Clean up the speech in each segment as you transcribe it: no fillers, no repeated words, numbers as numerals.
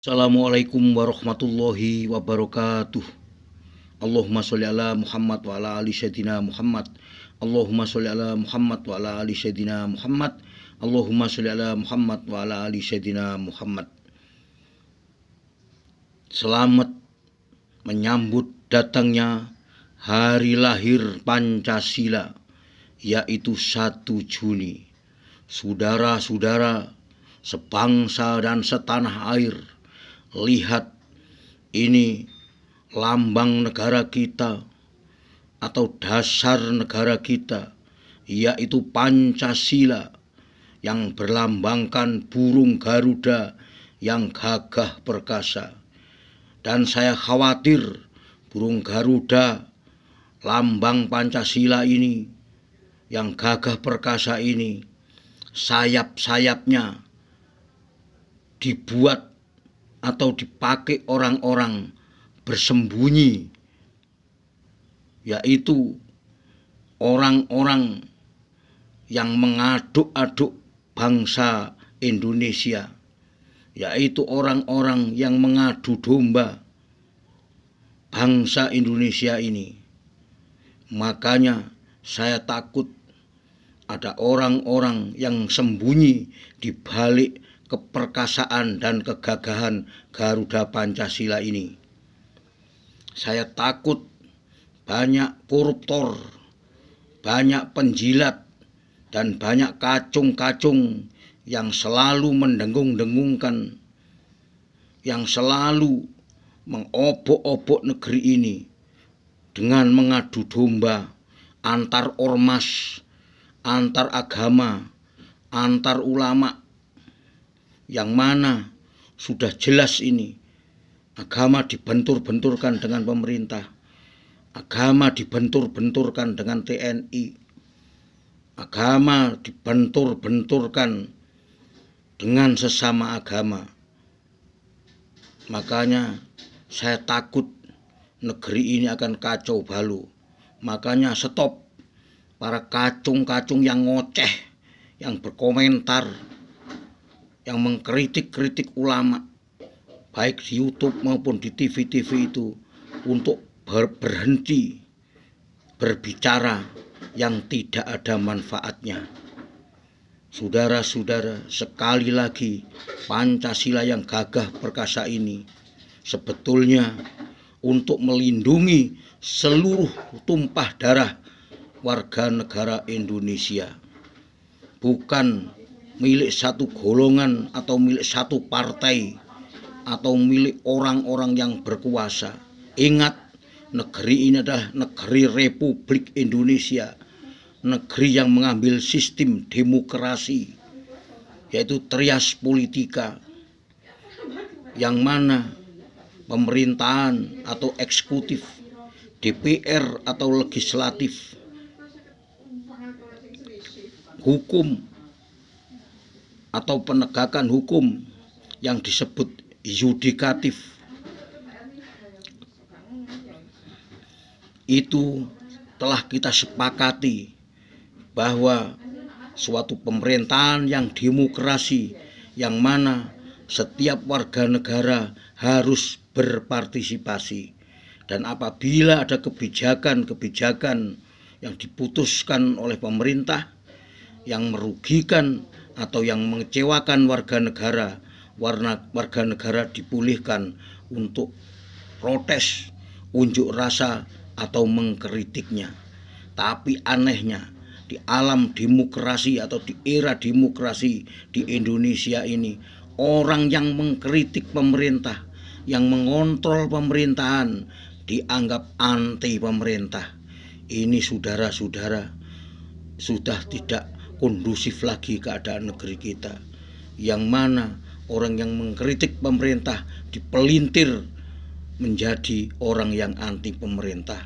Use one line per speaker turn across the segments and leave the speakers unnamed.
Assalamualaikum warahmatullahi wabarakatuh. Allahumma sholli ala Muhammad wa ala ali sayyidina Muhammad. Allahumma sholli ala Muhammad wa ala ali sayyidina Muhammad. Allahumma sholli ala Muhammad wa ala ali sayyidina Muhammad. Selamat menyambut datangnya hari lahir Pancasila, yaitu 1 Juni. Saudara-saudara sebangsa dan setanah air, lihat ini lambang negara kita atau dasar negara kita, yaitu Pancasila yang berlambangkan burung Garuda yang gagah perkasa. Dan saya khawatir burung Garuda, lambang Pancasila ini yang gagah perkasa ini, sayap-sayapnya dibuat atau dipakai orang-orang bersembunyi, yaitu orang-orang yang mengaduk-aduk bangsa Indonesia, yaitu orang-orang yang mengadu domba bangsa Indonesia ini. Makanya saya takut ada orang-orang yang sembunyi di balik keperkasaan dan kegagahan Garuda Pancasila ini. Saya takut banyak koruptor, banyak penjilat, dan banyak kacung-kacung yang selalu mendengung-dengungkan, yang selalu mengobok-obok negeri ini dengan mengadu domba antar ormas, antar agama, antar ulama, yang mana sudah jelas ini agama dibentur-benturkan dengan pemerintah, agama dibentur-benturkan dengan TNI, agama dibentur-benturkan dengan sesama agama. Makanya saya takut negeri ini akan kacau balau. Makanya stop para kacung-kacung yang ngoceh, yang berkomentar, yang mengkritik-kritik ulama, baik di YouTube maupun di TV-TV itu, untuk berhenti berbicara yang tidak ada manfaatnya. Saudara-saudara, sekali lagi, Pancasila yang gagah perkasa ini sebetulnya untuk melindungi seluruh tumpah darah warga negara Indonesia, bukan milik satu golongan atau milik satu partai atau milik orang-orang yang berkuasa. Ingat, negeri ini adalah negeri Republik Indonesia, negeri yang mengambil sistem demokrasi, yaitu trias politika, yang mana pemerintahan atau eksekutif, DPR atau legislatif, hukum atau penegakan hukum yang disebut yudikatif, itu telah kita sepakati bahwa suatu pemerintahan yang demokrasi, yang mana setiap warga negara harus berpartisipasi. Dan apabila ada kebijakan-kebijakan yang diputuskan oleh pemerintah yang merugikan atau yang mengecewakan warga negara dipulihkan untuk protes, unjuk rasa, atau mengkritiknya. Tapi anehnya, di alam demokrasi atau di era demokrasi di Indonesia ini, orang yang mengkritik pemerintah, yang mengontrol pemerintahan, dianggap anti pemerintah. Ini saudara-saudara, sudah tidak kondusif lagi keadaan negeri kita, yang mana orang yang mengkritik pemerintah dipelintir menjadi orang yang anti pemerintah.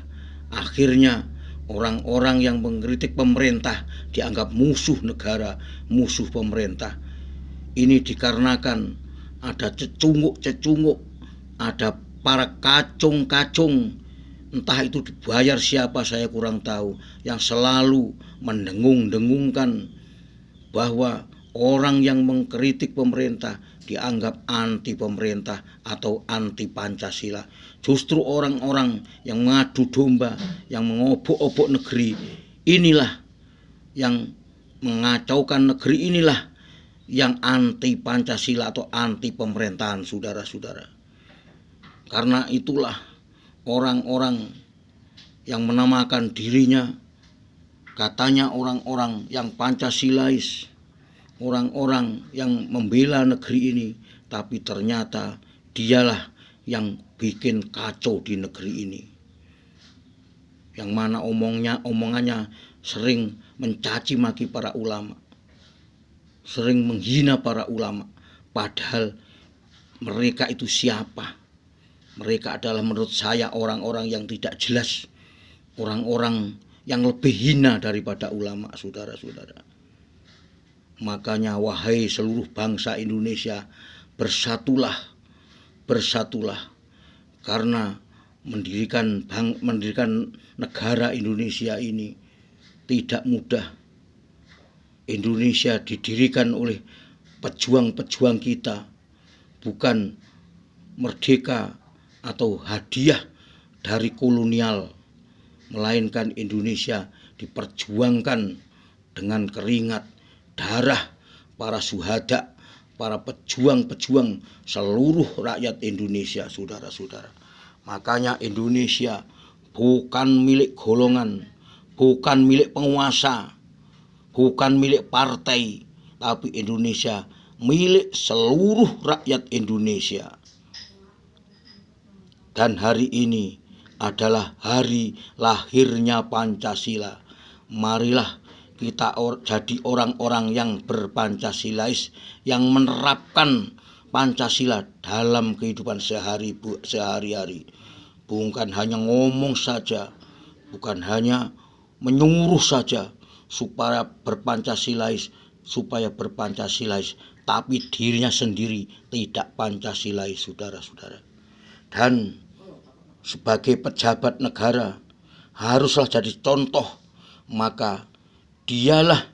Akhirnya orang-orang yang mengkritik pemerintah dianggap musuh negara, musuh pemerintah. Ini dikarenakan ada cecunguk-cecunguk, ada para kacung-kacung, entah itu dibayar siapa saya kurang tahu, yang selalu mendengung-dengungkan bahwa orang yang mengkritik pemerintah dianggap anti pemerintah atau anti Pancasila. Justru orang-orang yang mengadu domba, yang mengobok-obok negeri, inilah yang mengacaukan negeri, inilah yang anti Pancasila atau anti pemerintahan, saudara-saudara. Karena itulah orang-orang yang menamakan dirinya, katanya orang-orang yang Pancasilais, orang-orang yang membela negeri ini, tapi ternyata dialah yang bikin kacau di negeri ini. Yang mana omongannya sering mencaci maki para ulama, sering menghina para ulama, padahal mereka itu siapa? Mereka adalah menurut saya orang-orang yang tidak jelas, orang-orang yang lebih hina daripada ulama, saudara-saudara. Makanya wahai seluruh bangsa Indonesia, bersatulah, bersatulah, karena mendirikan negara Indonesia ini tidak mudah. Indonesia didirikan oleh pejuang-pejuang kita, bukan merdeka atau hadiah dari kolonial, melainkan Indonesia diperjuangkan dengan keringat, darah para syuhada, para pejuang-pejuang seluruh rakyat Indonesia, saudara-saudara. Makanya Indonesia bukan milik golongan, bukan milik penguasa, bukan milik partai, tapi Indonesia milik seluruh rakyat Indonesia. Dan hari ini adalah hari lahirnya Pancasila. Marilah kita jadi orang-orang yang berpancasilais, yang menerapkan Pancasila dalam kehidupan sehari-hari. Bukan hanya ngomong saja, bukan hanya menyuruh saja supaya berpancasilais, tapi dirinya sendiri tidak Pancasilais, saudara-saudara. Dan sebagai pejabat negara haruslah jadi contoh, maka dialah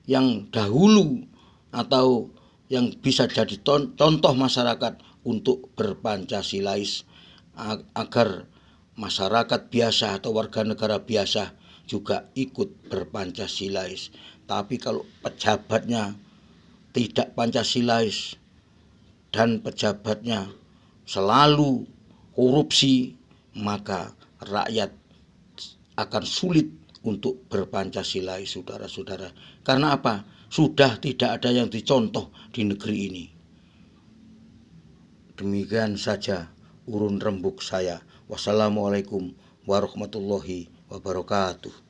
yang dahulu atau yang bisa jadi contoh masyarakat untuk berpancasilais, agar masyarakat biasa atau warga negara biasa juga ikut berpancasilais. Tapi kalau pejabatnya tidak Pancasilais dan pejabatnya selalu korupsi, maka rakyat akan sulit untuk berpancasilais, saudara-saudara. Karena apa? Sudah tidak ada yang dicontoh di negeri ini. Demikian saja urun rembuk saya. Wassalamualaikum warahmatullahi wabarakatuh.